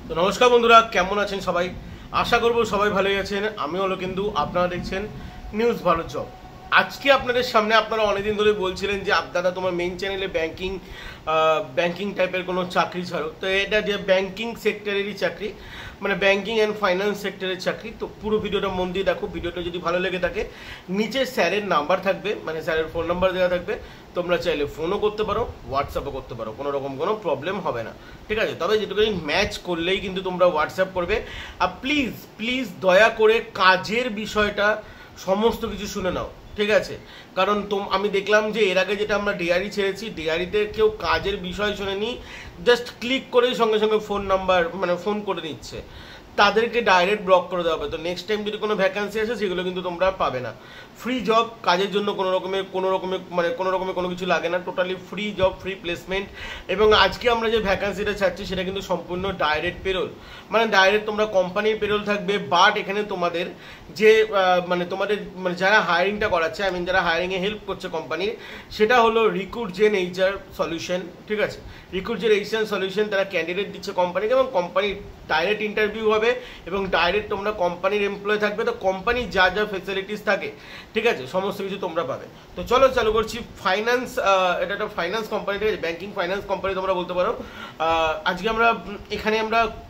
তো নমস্কার বন্ধুরা, কেমন আছেন সবাই? আশা করব সবাই ভালোই আছেন। আমি হলো কিন্তু আপনারা দেখছেন নিউজ ভালো জব। আজকে আপনাদের সামনে আপনারা অনেকদিন ধরে বলছিলেন যে দাদা তোমার মেইন চ্যানেলে ব্যাংকিং টাইপের কোনো চাকরি ছাড়ো। তো এটা যে ব্যাংকিং সেক্টরেরই চাকরি, মানে ব্যাংকিং অ্যান্ড ফাইন্যান্স সেক্টরের চাকরি। তো পুরো ভিডিওটা মন দিয়ে দেখো। ভিডিওটা যদি ভালো লেগে থাকে, নিচে স্যারের নাম্বার থাকবে, মানে স্যারের ফোন নাম্বার দেওয়া থাকবে। তোমরা চাইলে ফোনও করতে পারো, হোয়াটসঅ্যাপও করতে পারো, কোনো রকম কোনো প্রবলেম হবে না, ঠিক আছে? তবে যেটুকুনি ম্যাচ করলেই কিন্তু তোমরা হোয়াটসঅ্যাপ করবে। আর প্লিজ প্লিজ দয়া করে কাজের বিষয়টা সমস্ত কিছু শুনে নাও, ঠিক আছে? কারণ আমি দেখলাম যে এর আগে যেটা আমরা ডিআরই ছেড়েছি, ডিআরিতে কেউ কাজের বিষয় শুনেনি, জাস্ট ক্লিক করেই সঙ্গে সঙ্গে ফোন নাম্বার মানে ফোন করে নিচ্ছে, তাদেরকে ডাইরেক্ট ব্লক করে দেওয়া হবে। তো নেক্সট টাইম যদি কোনো ভ্যাকান্সি আসে সেগুলো কিন্তু তোমরা পাবে না। ফ্রি জব, কাজের জন্য কোনো রকমের কোনো কিছু লাগে না, totally free job, free placement. এবং আজকে আমরা যে ভ্যাকান্সিটা ছাড়ছি সেটা কিন্তু সম্পূর্ণ ডাইরেক্ট পেরোল, মানে ডাইরেক্ট তোমরা কোম্পানির পেরোল থাকবে। বাট এখানে তোমাদের যে তোমাদের যারা হায়ারিংটা করাচ্ছে, আই মিন যারা হায়ারিংয়ে হেল্প করছে কোম্পানির, সেটা হলো রিক্রুটজেন এইচআর সলিউশন, ঠিক আছে? রিক্রুটজেন এইচআর সলিউশন তারা ক্যান্ডিডেট দিচ্ছে কোম্পানিকে, এবং কোম্পানির ডাইরেক্ট ইন্টারভিউ হবে এবং ডাইরেক্ট তোমরা কোম্পানির এমপ্লয় থাকবে। তো কোম্পানির যা যা ফেসিলিটিস থাকে, ঠিক আছে, সমস্ত কিছু তোমরা পাবে। তো চলো চালু করছি। ফাইন্যান্স, এটা একটা ফাইন্যান্স কোম্পানি, ঠিক আছে, ব্যাংকিং ফাইন্যান্স কোম্পানি তোমরা বলতে পারো। আজকে আমরা এখানে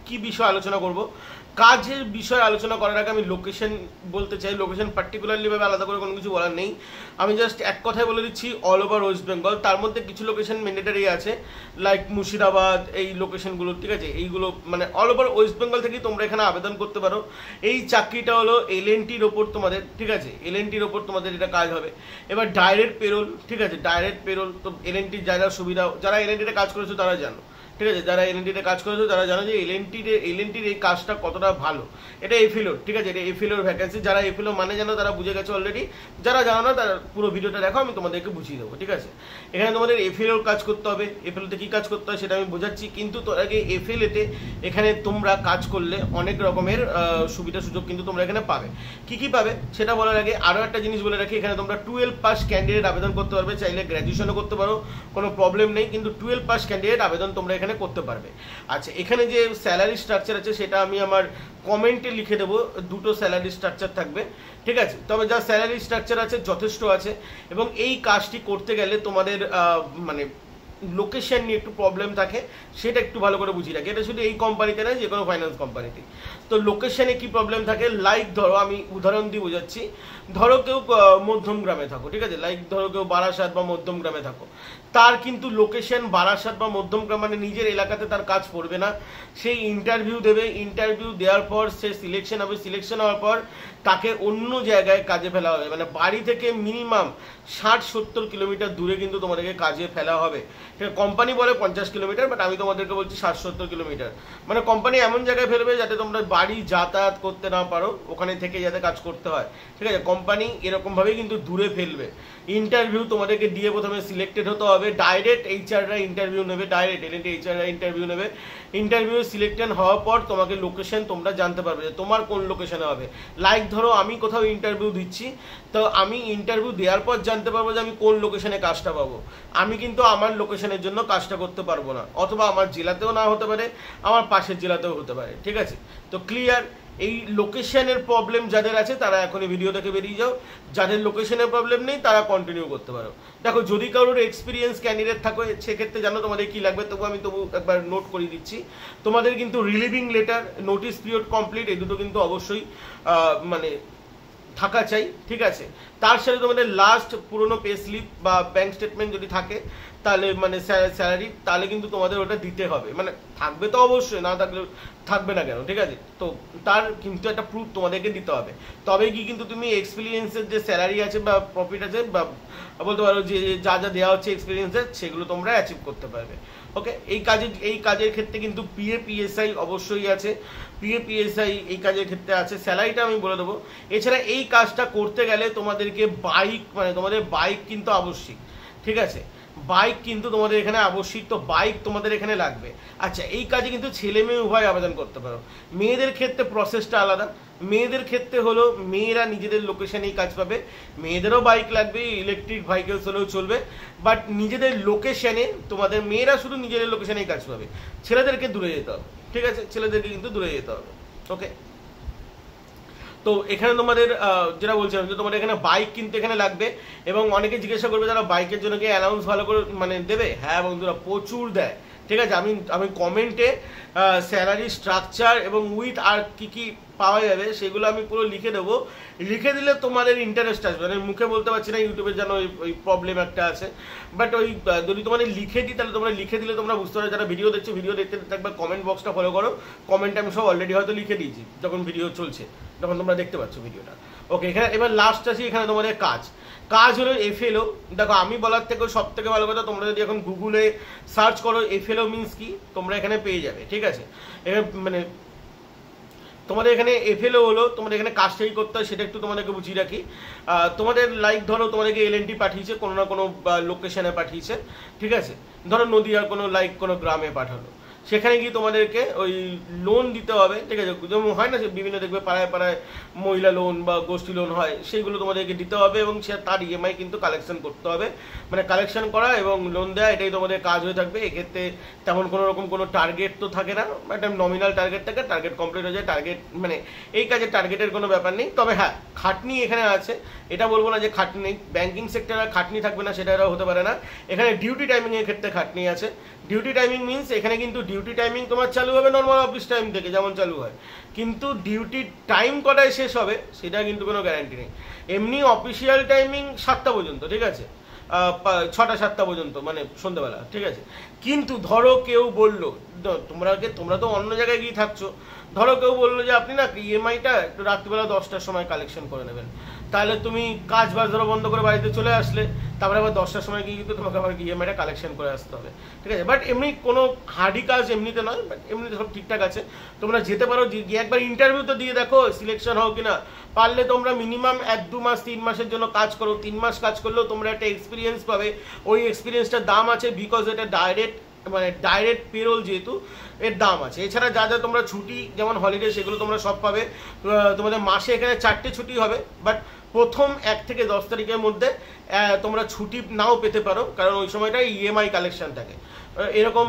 কি বিষয় আলোচনা করব? কাজের বিষয়ে আলোচনা করার আগে আমি লোকেশন বলতে চাই। লোকেশন পার্টিকুলারলি ভাবে আলাদা করে কোনো কিছু বলার নেই, আমি জাস্ট এক কথায় বলে দিচ্ছি অল ওভার ওয়েস্ট বেঙ্গল। তার মধ্যে কিছু লোকেশন ম্যান্ডেটরি আছে, লাইক মুর্শিদাবাদ, এই লোকেশনগুলো, ঠিক আছে? এইগুলো মানে অল ওভার ওয়েস্ট বেঙ্গল থেকেই তোমরা এখানে আবেদন করতে পারো। এই চাকরিটা হলো এলএনটির ওপর তোমাদের, ঠিক আছে? এলএনটির ওপর তোমাদের এটা কাজ হবে। এবার ডাইরেক্ট পেরোল, ঠিক আছে, ডাইরেক্ট পেরোল। তো এলএনটির যা যা সুবিধা, যারা এলএনটিতে কাজ করেছো তারা জানো, ঠিক আছে? যারা এলএনটিতে কাজ করেছো তারা জানো যে এলএনটির এই কাজটা কতটা ভালো। এটা এফিলোর, ঠিক আছে, এটা এফিলোর ভ্যাকেন্সি। যারা এফিলো মানে জানো তারা বুঝে গেছো অলরেডি, যারা জানো না তারা পুরো ভিডিওটা দেখো, আমি তোমাদেরকে বুঝিয়ে দেবো, ঠিক আছে? এখানে তোমাদের এফিলোর কাজ করতে হবে। এফিলোতে কি কাজ করতে হয় সেটা আমি বোঝাচ্ছি, কিন্তু তোর আগে এফিলেতে এখানে তোমরা কাজ করলে অনেক রকমের সুবিধা সুযোগ কিন্তু তোমরা এখানে পাবে। কি কি পাবে সেটা বলার আগে আরও একটা জিনিস বলে রাখি, এখানে তোমরা 12 পাস ক্যান্ডিডেট আবেদন করতে পারবে। চাইলে গ্র্যাজুয়েশনও করতে পারো, কোনো প্রবলেম নেই, কিন্তু 12 পাস ক্যান্ডিডেট আবেদন তোমরা এখানে করতে পারবে। আচ্ছা, এখানে যে স্যালারি স্ট্রাকচার আছে সেটা আমি আমার কমেন্টে লিখে দেবো, দুটো স্যালারি স্ট্রাকচার থাকবে, ঠিক আছে? তবে যা স্যালারি স্ট্রাকচার আছে যথেষ্ট আছে। এবং এই কাজটি করতে গেলে তোমাদের মানে লোকেশন নিয়ে একটু প্রবলেম থাকে, সেটা একটু ভালো করে বুঝিয়ে রাখি। এটা শুধু এই কোম্পানিতে নয়, যে কোনো ফাইন্যান্স কোম্পানিতে। তো লোকেশনে কি প্রবলেম থাকে, লাইক ধরো আমি উদাহরণ দিয়ে বোঝাচ্ছি। ধরো কেউ মধ্যম গ্রামে থাকো, ঠিক আছে, লাইক ধরো কেউ বারাসাত বা মধ্যম গ্রামে থাকো, তার কিন্তু লোকেশন বারাসাত বা মধ্যম গ্রাম, মানে নিজের এলাকাতে তার কাজ পড়বে না। সেই ইন্টারভিউ দেবে, ইন্টারভিউ দেওয়ার পর সে সিলেকশন হবে, সিলেকশন হওয়ার পর তাকে অন্য জায়গায় কাজে ফেলা হবে। মানে বাড়ি থেকে মিনিমাম 60-70 কিলোমিটার দূরে কিন্তু তোমাদেরকে কাজে ফেলা হবে। কোম্পানি বলে 50 কিলোমিটার, বাট আমি তোমাদেরকে বলছি 60-70 কিলোমিটার। মানে কোম্পানি এমন জায়গায় ফেলবে যাতে তোমরা বাড়ি যাতায়াত করতে না পারো, ওখানে থেকে যাতে কাজ করতে হয়, ঠিক আছে? কোম্পানি এরকমভাবেই কিন্তু দূরে ফেলবে। ইন্টারভিউ তোমাদেরকে দিয়ে প্রথমে সিলেক্টেড হতে হবে, ডাইরেক্ট এইচআররা ইন্টারভিউ নেবে, ডাইরেক্ট এলএনটি এইচআররা ইন্টারভিউ নেবে। ইন্টারভিউ সিলেক্টেড হওয়ার পর তোমাকে লোকেশন তোমরা জানতে পারবে যে তোমার কোন লোকেশনে হবে। লাইক ধরো আমি কোথাও ইন্টারভিউ দিচ্ছি, তো আমি ইন্টারভিউ দেওয়ার পর জানতে পারবো যে আমি কোন লোকেশনে কাজটা পাবো। আমি কিন্তু আমার লোকেশনের জন্য কাজটা করতে পারবো না, অথবা আমার জেলাতেও না হতে পারে, আমার পাশের জেলাতেও হতে পারে, ঠিক আছে? তো ক্লিয়ার? এই লোকেশনের প্রবলেম যাদের আছে তারা এখনই ভিডিও দেখে বেরিয়ে যাও, যাদের লোকেশনের প্রবলেম নেই তারা কন্টিনিউ করতে পারো। দেখো, যদি কারোর এক্সপিরিয়েন্স ক্যান্ডিডেট থাকো সেক্ষেত্রে জানো তোমাদের কি লাগবে, আমি একবার নোট করে দিচ্ছি। তোমাদের কিন্তু relieving letter, notice period complete, এই দুটো কিন্তু অবশ্যই মানে থাকা চাই, ঠিক আছে? তার সাথে তোমাদের লাস্ট পুরনো পে স্লিপ বা ব্যাংক স্টেটমেন্ট যদি থাকে, তাহলে মানে স্যালারি, তাহলে কিন্তু তোমাদের ওটা দিতে হবে। মানে থাকবে তো অবশ্যই, না থাকলে থাকবে না কেন, ঠিক আছে? তো তার কিন্তু একটা প্রুফ তোমাদেরকে দিতে হবে, তবে কি কিন্তু তুমি এক্সপিরিয়েন্সের যে স্যালারি আছে বা প্রফিট আছে বা বলতে পারো যে যা যা দেওয়া হচ্ছে এক্সপিরিয়েন্সের, সেগুলো তোমরা অ্যাচিভ করতে পারবে। ওকে, এই কাজের ক্ষেত্রে কিন্তু পিএপিএসআই অবশ্যই আছে, পিএপিএসআই এই কাজের ক্ষেত্রে আছে। স্যালারিটা আমি বলে দেবো। এছাড়া এই কাজটা করতে গেলে তোমাদেরকে তোমাদের বাইক কিন্তু আবশ্যিক, ঠিক আছে? বাইক কিন্তু তোমাদের এখানে আবশ্যিক, তো বাইক তোমাদের এখানে লাগবে। আচ্ছা, এই কাজে কিন্তু ছেলে মেয়ে উভয় আবেদন করতে পারো। মেয়েদের ক্ষেত্রে প্রসেসটা আলাদা। মেয়েদের ক্ষেত্রে হলো মেয়েরা নিজেদের লোকেশনেই কাজ পাবে, মেয়েদেরও বাইক লাগবে, ইলেকট্রিক ভেহিকেলস হলেও চলবে, বাট নিজেদের লোকেশনে তোমাদের মেয়েরা শুধু নিজেদের লোকেশনেই কাজ পাবে, ছেলেদেরকে দূরে যেতে হবে। ঠিক আছে, ছেলেদেরকে কিন্তু দূরে যেতে হবে। ওকে, তো এখানে তোমাদের যেটা বলছিলাম যে তোমাদের এখানে বাইক কিন্তু এখানে লাগবে, এবং অনেকে জিজ্ঞাসা করবে যারা বাইকের জন্য কি অ্যালাউন্স ভালো করে মানে দেবে। হ্যাঁ বন্ধুরা, প্রচুর দেয়। ঠিক আছে, আমি কমেন্টে স্যালারি স্ট্রাকচার এবং উইথ আর কি কি পাওয়া যাবে সেগুলো আমি পুরো লিখে দেবো। লিখে দিলে তোমাদের ইন্টারেস্ট আসবে, মানে মুখে বলতে পারছি না, ইউটিউবের যেন ওই প্রবলেম একটা আছে, বাট ওই যদি তোমাদের লিখে দিই তাহলে তোমরা লিখে দিলে তোমরা বুঝতে পারো। যারা ভিডিও দেখছো, ভিডিও দেখতে থাকবে, কমেন্ট বক্সটা ফলো করো। কমেন্ট আমি সব অলরেডি হয়তো লিখে দিয়েছি যখন ভিডিও চলছে, যখন তোমরা দেখতে পাচ্ছ ভিডিওটা। ওকে, এখানে এবার লাস্ট আসি, এখানে তোমাদের কাজ হলো এফএলও। দেখো, আমি বলার থেকেও সব থেকে ভালো কথা, তোমরা যদি এখন গুগলে সার্চ করো এফএলও মিনস কি, তোমরা এখানে পেয়ে যাবে। ঠিক আছে, মানে তোমাদের এখানে এফএলও হলো তোমাদের এখানে কাজটাই করতে হয়, সেটা একটু তোমাদেরকে বুঝিয়ে রাখি। তোমাদের লাইক ধরো তোমাদেরকে এলএনটি পাঠিয়েছে, কোনো না কোনো লোকেশনে পাঠিয়েছে। ঠিক আছে, ধরো নদীয়ার কোনো গ্রামে পাঠালো, সেখানে গিয়ে তোমাদেরকে ওই লোন দিতে হবে। ঠিক আছে, যেমন হয় না বিভিন্ন দেখবে পাড়ায় পাড়ায় মহিলা লোন বা গোষ্ঠী লোন হয়, সেইগুলো তোমাদেরকে দিতে হবে, এবং সে তার ইএমআই কিন্তু কালেকশন করতে হবে, মানে কালেকশন করা এবং লোন দেওয়া, এটাই তোমাদের কাজ হয়ে থাকবে। এক্ষেত্রে তেমন কোনো রকম কোনো টার্গেট তো থাকে না, একটা নমিনাল টার্গেট থাকে, টার্গেট কমপ্লিট হয়ে যায়, টার্গেট মানে এই কাজে টার্গেটের কোনো ব্যাপার নেই। তবে হ্যাঁ, খাটনি এখানে আছে, এটা বলবো না যে খাটনি নেই। ব্যাংকিং সেক্টরে খাটনি থাকবে না সেটা হতে পারে না। এখানে ডিউটি টাইমিং এর ক্ষেত্রে খাটনি আছে। ডিউটি টাইমিং মিনস এখানে কিন্তু ডিউটি টাইমিং তোমার চালু হবে নর্মাল অফিস টাইম থেকে যেমন চালু হয়, কিন্তু ডিউটি টাইম কটায় শেষ হবে সেটা কিন্তু কোনো গ্যারান্টি নেই। এমনি অফিসিয়াল টাইমিং 7টা পর্যন্ত, ঠিক আছে, 6টা-7টা পর্যন্ত, মানে সন্ধ্যাবেলা। ঠিক আছে, কিন্তু ধরো কেউ বললো, তোমরা তো অন্য জায়গায় গিয়ে থাকছো, ধরো কেউ বললো যে আপনি না ইএমআইটা একটু রাত্রিবেলা 10টার সময় কালেকশন করে নেবেন, তাহলে তুমি কাজ বাজ ধরো বন্ধ করে বাড়িতে চলে আসলে, তারপরে আবার 10টার সময় গিয়ে কিন্তু তোমাকে আবার ইএমআইটা কালেকশন করে আসতে হবে। ঠিক আছে, বাট এমনি কোনো হার্ডি কাজ এমনিতে নয়, বাট এমনিতে সব ঠিকঠাক আছে। তোমরা যেতে পারো, গিয়ে একবার ইন্টারভিউ তো দিয়ে দেখো সিলেকশন হও কিনা। পারলে তোমরা মিনিমাম 1-2 মাস 3 মাসের জন্য কাজ করো। 3 মাস কাজ করলেও তোমরা একটা এক্সপিরিয়েন্স পাবে। ওই এক্সপিরিয়েন্সটার দাম আছে, বিকজ এটা ডাইরেক্ট পেরোল, যেহেতু এর দাম আছে। এছাড়া যা যা তোমরা ছুটি যেমন হলিডে সেগুলো তোমরা সব পাবে। তোমাদের মাসে এখানে 4টে ছুটি হবে, বাট প্রথম 1 থেকে 10 তারিখের মধ্যে তোমরা ছুটি নাও পেতে পারো, কারণ ওই সময়টা ইএমআই কালেকশন থাকে। এরকম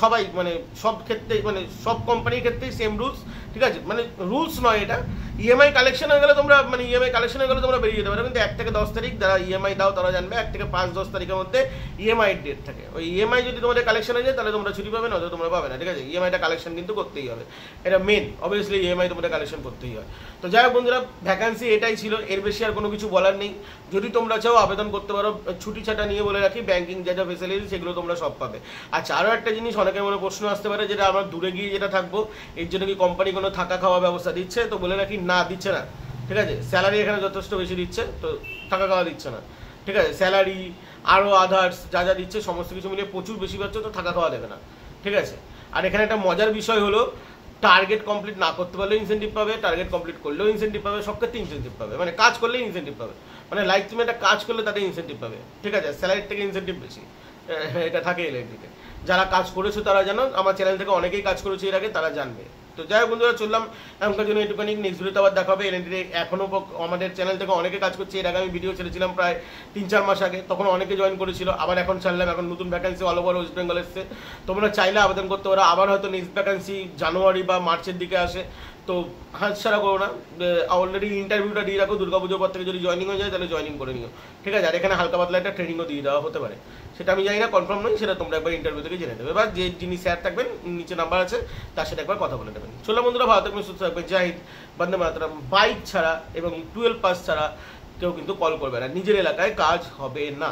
সবাই মানে সব ক্ষেত্রে, মানে সব কোম্পানির ক্ষেত্রেই সেম রুলস। ঠিক আছে, মানে রুলস নয় এটা, ইএমআই কালেকশন হয়ে গেলে তোমরা, মানে ইএমআই কালেকশন হয়ে গেলে তোমরা বেরিয়ে যেতে পারো, কিন্তু 1 থেকে 10 তারিখ যারা ইএমআই দাও তারা জানবে, 1 থেকে 5-10 তারিখের মধ্যে ইএমআই ডেট থাকে। ওই ইএমআই যদি তোমাদের কালেকশন হয়ে যায় তাহলে তোমরা ছুটি পাবে না, অথবা তোমরা পাবে না। ঠিক আছে, ইএমআইটা কালেকশন কিন্তু করতেই হবে, এটা মেন। অবভিয়াসলি ইএমআই তোমাদের কালেকশন করতেই হয়। তো যাই হোক বন্ধুরা, ভ্যাকান্সি এটাই ছিল, এর বেশি আর কোনো কিছু বলার নেই। যদি তোমরা চাও আবেদন করতে পারো। ছুটি ছাটা নিয়ে বলে রাখি, ব্যাংকিং যা যা ফেসিলিটি সেগুলো তোমরা সব পাবে। আচ্ছা, আরও একটা জিনিস অনেকের মনে প্রশ্ন আসতে পারে, যেটা আমরা দূরে গিয়ে যেটা থাকবো, এর জন্য কি কোম্পানি কোনো থাকা খাওয়া ব্যবস্থা দিচ্ছে? তো বলে রাখি, না, দিচ্ছে না। ঠিক আছে, স্যালারি এখানে যথেষ্ট বেশি দিচ্ছে, তো থাকা খাওয়া দিচ্ছে না। ঠিক আছে, স্যালারি আরও আদার্স যা যা দিচ্ছে সমস্ত কিছু মিলিয়ে প্রচুর বেশি পাচ্ছে, তো থাকা খাওয়া দেবে না। ঠিক আছে, আর এখানে একটা মজার বিষয় হলো, টার্গেট কমপ্লিট না করতে পারলেও ইনসেন্টিভ পাবে, টার্গেট কমপ্লিট করলেও ইনসেন্টিভ পাবে, সব ক্ষেত্রে ইনসেন্টিভ পাবে, মানে কাজ করলেই ইনসেন্টিভ পাবে। মানে লাইক তুমি একটা কাজ করলে তাতে ইনসেন্টিভ পাবে। ঠিক আছে, স্যালারির থেকে ইনসেন্টিভ বেশি, এটা থাকে এলএনটিতে। যারা কাজ করেছো তারা জানো, আমার চ্যানেল থেকে অনেকেই কাজ করেছে এর আগে, তারা জানবে। তো যাই হোক বন্ধুরা, চললাম এখনকার জন্য এটুখানি। নেক্সট ভিডিওতে আবার দেখা হবে। এলএনটিতে এখনও আমাদের চ্যানেল থেকে অনেকে কাজ করছে। এর আগে আমি ভিডিও ছেড়েছিলাম প্রায় 3-4 মাস আগে, তখন অনেকে জয়েন করেছিল, আবার এখন ছাড়লাম। এখন নতুন vacancy all over West Bengal এসছে, তোমরা চাইলে আবেদন করতে পারো। আবার হয়তো নেক্সট ভ্যাকান্সি জানুয়ারি বা মার্চের দিকে আসে, তো হাতছাড়া করো না। অলরেডি ইন্টারভিউটা দিয়ে রাখো, দুর্গাপুজোর পর থেকে যদি জয়েনিং হয়ে যায় তাহলে জয়েনিং করে নিও। ঠিক আছে, আর এখানে হালকা পাতলা একটা ট্রেনিংও দিয়ে দেওয়া হতে পারে, সেটা আমি জানি না, কনফার্ম নই, সেটা তোমরা একবার ইন্টারভিউ থেকে জেনে দেবে, বা যে যিনি স্যার থাকবেন নিচে নাম্বার আছে তার সাথে একবার কথা বলে নেবেন। চলো বন্ধুরা, ভালো থাকবেন, সুস্থ থাকবেন, জয় হিন্দ, বন্দে মাতরম। বাইক ছাড়া এবং 12 পাস ছাড়া কেউ কিন্তু কল করবে না, নিজের এলাকায় কাজ হবে না।